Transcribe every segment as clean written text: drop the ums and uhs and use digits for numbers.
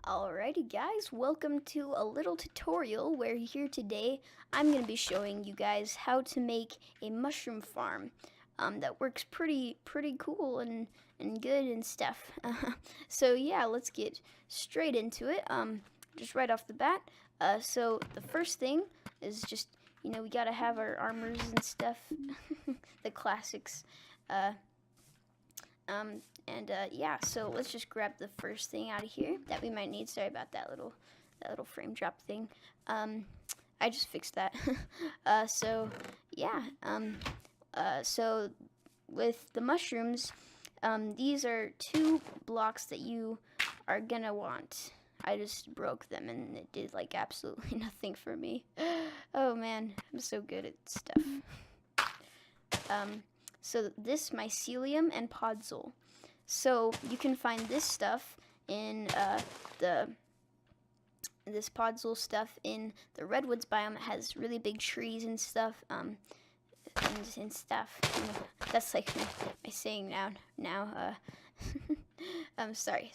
Alrighty guys, welcome to a little tutorial where here today I'm going to be showing you guys how to make a mushroom farm that works pretty cool and good and stuff. So yeah, let's get straight into it. Just right off the bat. So the first thing is just, we gotta have our armors and stuff, the classics. Yeah, so let's just grab the first thing out of here that we might need. Sorry about that little frame drop thing. I just fixed that. So yeah, so with the mushrooms, these are 2 blocks that you are gonna want. I just broke them and it did like absolutely nothing for me. Oh man, I'm so good at stuff. So this mycelium and podzol. So you can find this stuff in this podzol stuff in the redwoods biome. It has really big trees and stuff. And stuff. That's like my saying now. I'm sorry.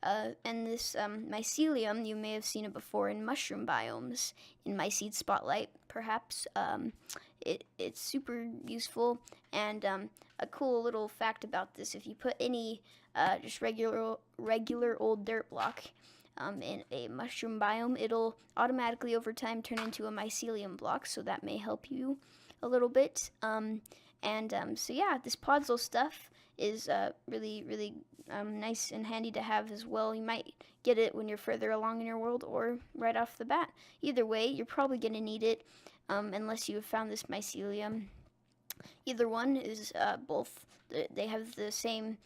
And this mycelium, you may have seen it before in mushroom biomes, in My Seed Spotlight, perhaps. It's super useful, and a cool little fact about this: if you put any just regular old dirt block in a mushroom biome, it'll automatically over time turn into a mycelium block. So that may help you a little bit. So yeah, this podzol stuff is really nice and handy to have as well. You might get it when you're further along in your world or right off the bat. Either way, you're probably going to need it unless you have found this mycelium. Either one is both. They have the same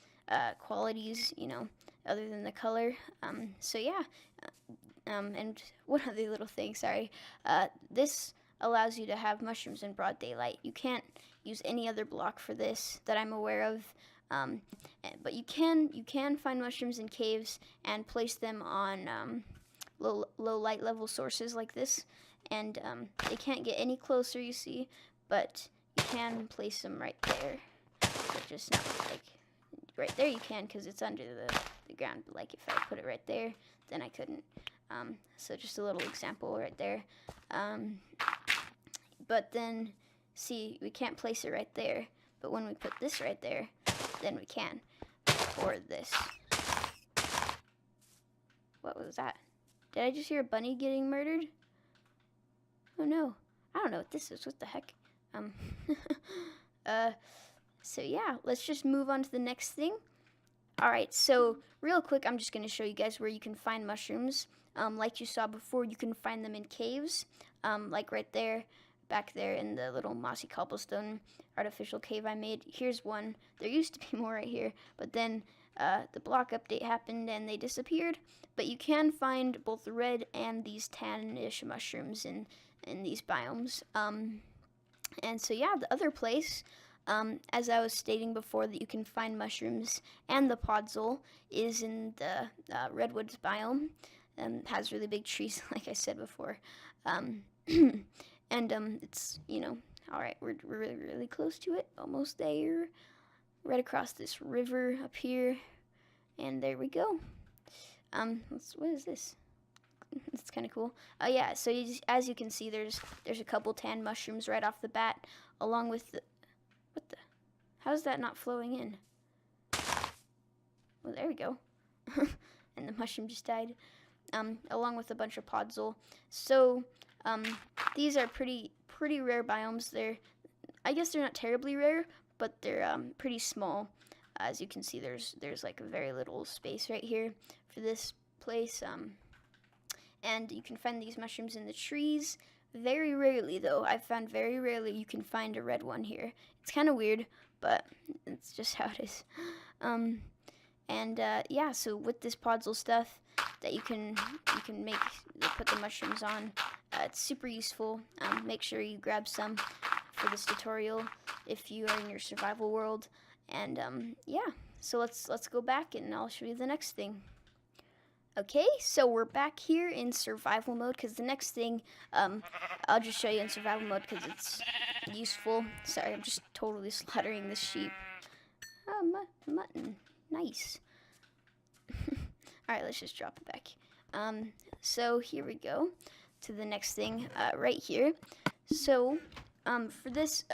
qualities, other than the color. So yeah, and one other little thing, sorry. This allows you to have mushrooms in broad daylight. You can't use any other block for this that I'm aware of. But you can find mushrooms in caves and place them on low light level sources like this, and they can't get any closer, you see, but you can place them right there. But just not like right there you can, because it's under the ground, but like if I put it right there, then I couldn't. So just a little example right there. But then see, we can't place it right there, but when we put this right there, then we can. Or this. What was that? Did I just hear a bunny getting murdered? Oh no. I don't know what this is. What the heck? So yeah, let's just move on to the next thing. Alright, so real quick, I'm just going to show you guys where you can find mushrooms. Like you saw before, you can find them in caves. Like right there, back there in the little mossy cobblestone artificial cave I made. Here's one. There used to be more right here, but then the block update happened and they disappeared. But you can find both the red and these tan-ish mushrooms in these biomes. And so yeah, the other place, as I was stating before, that you can find mushrooms and the podzol is in the redwoods biome. Has really big trees, like I said before. And it's, alright, we're really close to it, almost there, right across this river up here, and there we go. What is this? It's kind of cool. Yeah, so as you can see, there's a couple tan mushrooms right off the bat, along with how's that not flowing in? Well, there we go. And the mushroom just died, along with a bunch of podzol. So, these are pretty rare biomes. I guess they're not terribly rare, but they're pretty small. As you can see, there's like a very little space right here for this place. And you can find these mushrooms in the trees. Very rarely, though. I've found very rarely you can find a red one here. It's kind of weird, but it's just how it is. Yeah, so with this podzol stuff that you can put the mushrooms on, it's super useful. Make sure you grab some for this tutorial if you are in your survival world. And yeah, so let's go back and I'll show you the next thing. Okay, so we're back here in survival mode, because the next thing I'll just show you in survival mode because it's useful. Sorry, I'm just totally slaughtering this sheep. Oh, mutton. Nice. Alright, let's just drop it back. So here we go to the next thing right here. So for this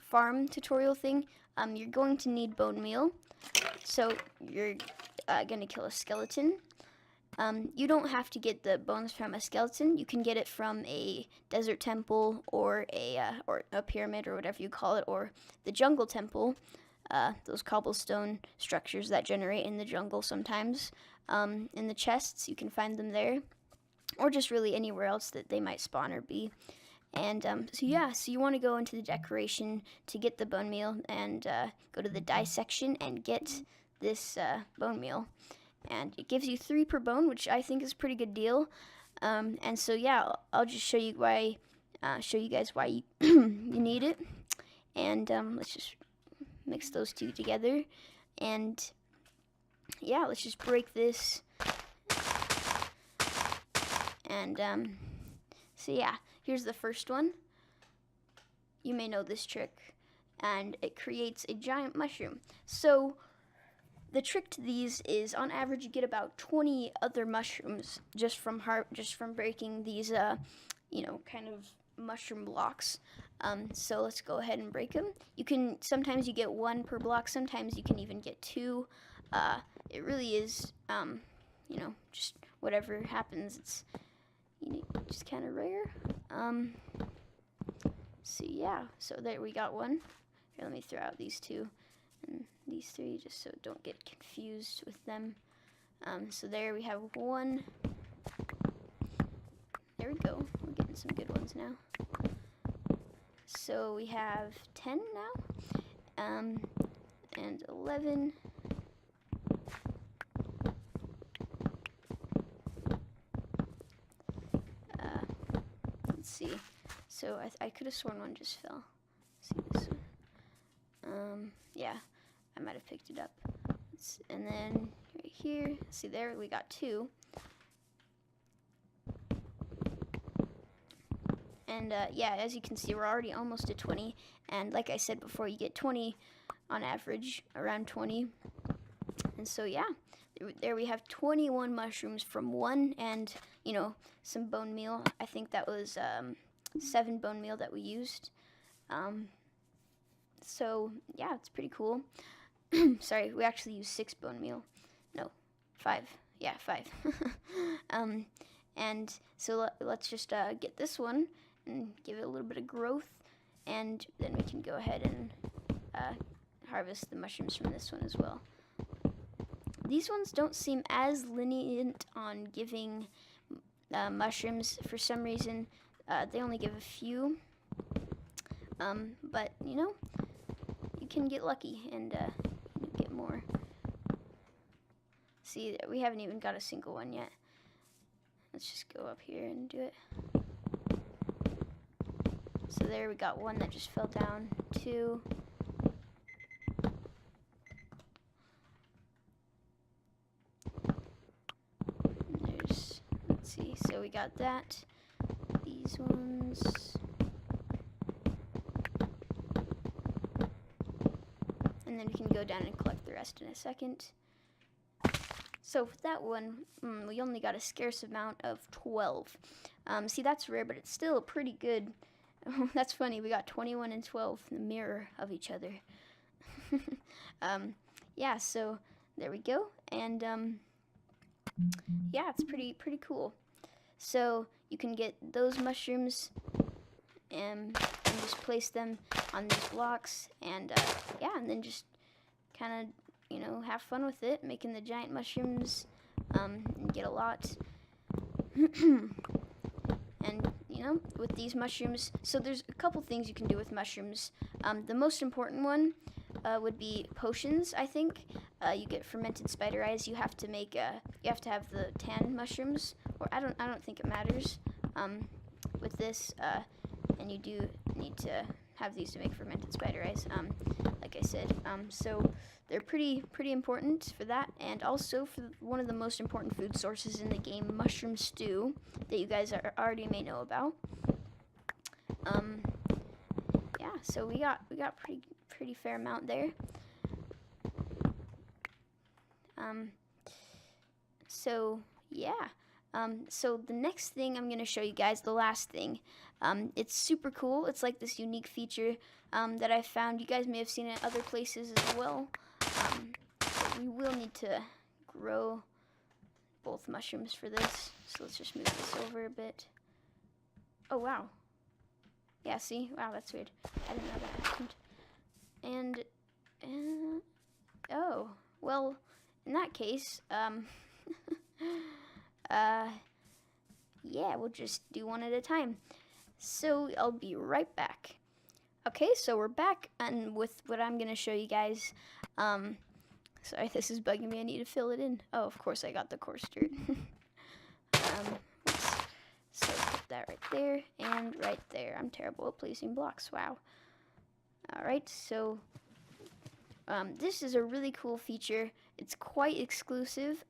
farm tutorial thing, you're going to need bone meal. So you're gonna kill a skeleton. You don't have to get the bones from a skeleton. You can get it from a desert temple or a pyramid or whatever you call it, or the jungle temple. Those cobblestone structures that generate in the jungle sometimes. In the chests, you can find them there, or just really anywhere else that they might spawn or be. And so you want to go into the decoration to get the bone meal and go to the dye section and get this bone meal. And it gives you 3 per bone, which I think is a pretty good deal. And so I'll just show you guys why you need it. And let's just mix those 2 together. And let's just break this. And here's the first one. You may know this trick, and it creates a giant mushroom. So the trick to these is, on average, you get about 20 other mushrooms just from breaking these, kind of mushroom blocks. So let's go ahead and break them. Sometimes you get 1 per block. Sometimes you can even get 2. It really is, just whatever happens. It's just kind of rare. So there we got 1. Here, let me throw out these 2. And these 3, just so don't get confused with them. So there we have 1. There we go. We're getting some good ones now. So we have 10 now, and 11. Let's see. So I could have sworn 1 just fell. Let's see this one. I might have picked it up. And then right here, see there, we got 2. And as you can see, we're already almost at 20. And like I said before, you get 20 on average, around 20. And so there we have 21 mushrooms from 1, and some bone meal. I think that was 7 bone meal that we used. So it's pretty cool. Sorry, we actually used 6 bone meal. No, 5. 5. And so let's just get this one and give it a little bit of growth, and then we can go ahead and harvest the mushrooms from this one as well. These ones don't seem as lenient on giving mushrooms. For some reason, they only give a few. But you can get lucky and get more. See, we haven't even got a single one yet. Let's just go up here and do it. So there we got 1 that just fell down. 2. Let's see, so we got that. These ones. And then we can go down and collect the rest in a second. So for that one, we only got a scarce amount of 12. See, that's rare, but it's still pretty good. That's funny, we got 21 and 12 in the mirror of each other. So there we go. And it's pretty cool. So you can get those mushrooms and just place them on these blocks, and and then just kind of have fun with it, making the giant mushrooms, and get a lot. And with these mushrooms, so there's a couple things you can do with mushrooms. The most important one would be potions, I think. You get fermented spider eyes. You have to have the tan mushrooms, or I don't think it matters with this. And you do need to have these to make fermented spider eyes, like I said. So they're pretty important for that, and also for one of the most important food sources in the game, mushroom stew, that you guys already may know about. So we got pretty fair amount there. So So the next thing I'm going to show you guys, the last thing, it's super cool. It's like this unique feature that I found. You guys may have seen it other places as well. But we will need to grow both mushrooms for this. So let's just move this over a bit. Oh, wow. Yeah, see? Wow, that's weird. I didn't know that happened. And, oh, well, in that case, yeah, we'll just do one at a time. So I'll be right back. Okay, so we're back, and with what I'm gonna show you guys. Sorry, this is bugging me. I need to fill it in. Oh, of course I got the coarse dirt. So put that right there and right there. I'm terrible at placing blocks. Wow. All right, so this is a really cool feature. It's quite exclusive.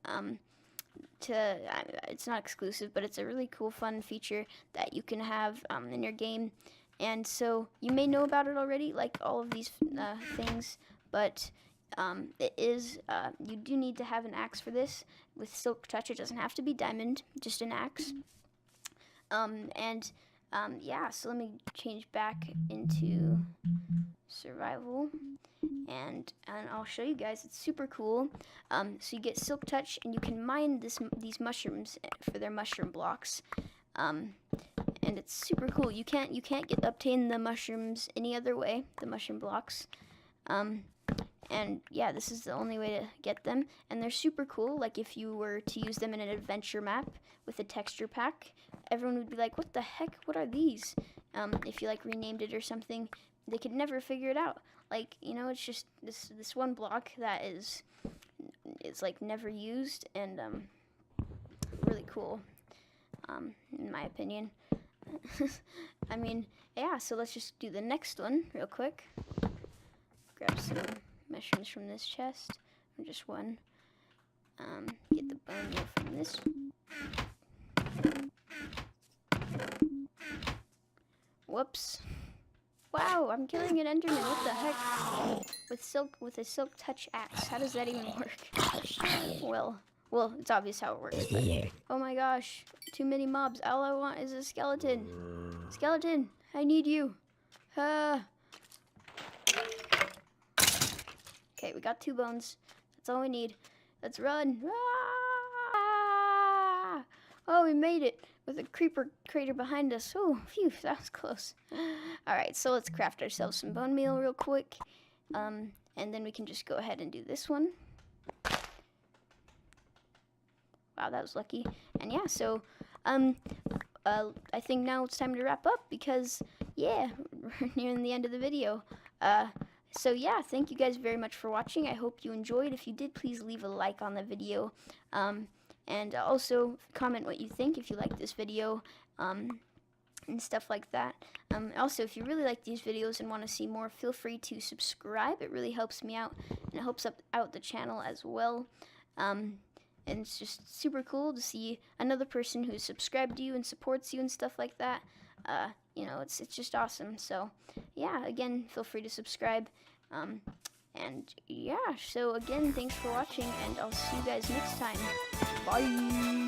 It's not exclusive, but it's a really cool, fun feature that you can have in your game. And so you may know about it already, like all of these things, but it is, you do need to have an axe for this. With Silk Touch, it doesn't have to be diamond, just an axe. Yeah, so let me change back into survival, and I'll show you guys. It's super cool. So you get Silk Touch, and you can mine these mushrooms for their mushroom blocks. And it's super cool. You can't obtain the mushrooms any other way, the mushroom blocks. And yeah, this is the only way to get them, and they're super cool. Like if you were to use them in an adventure map with a texture pack, everyone would be like, what the heck, what are these? If you like renamed it or something, they could never figure it out. Like, you know, it's just this one block that it's like never used, and really cool, in my opinion. I mean, yeah, so let's just do the next one real quick. Grab some mushrooms from this chest, or just one. Get the bone meal from this. Whoops. Wow, I'm killing an Enderman. What the heck? With a Silk Touch axe. How does that even work? Well, it's obvious how it works. But, oh my gosh, too many mobs. All I want is a skeleton. Skeleton, I need you. Okay, we got 2 bones. That's all we need. Let's run. Ah! Oh, we made it with a creeper crater behind us. Oh, phew, that was close. All right, so let's craft ourselves some bone meal real quick. And then we can just go ahead and do this one. Wow, that was lucky. And yeah, so I think now it's time to wrap up because, yeah, we're nearing the end of the video. So yeah, thank you guys very much for watching. I hope you enjoyed. If you did, please leave a like on the video. And also comment what you think if you like this video, and stuff like that. Also, if you really like these videos and want to see more, feel free to subscribe. It really helps me out, and it helps out the channel as well. And it's just super cool to see another person who's subscribed to you and supports you and stuff like that. You know, it's just awesome. So yeah, again, feel free to subscribe. And yeah, so again, thanks for watching, and I'll see you guys next time. Bye.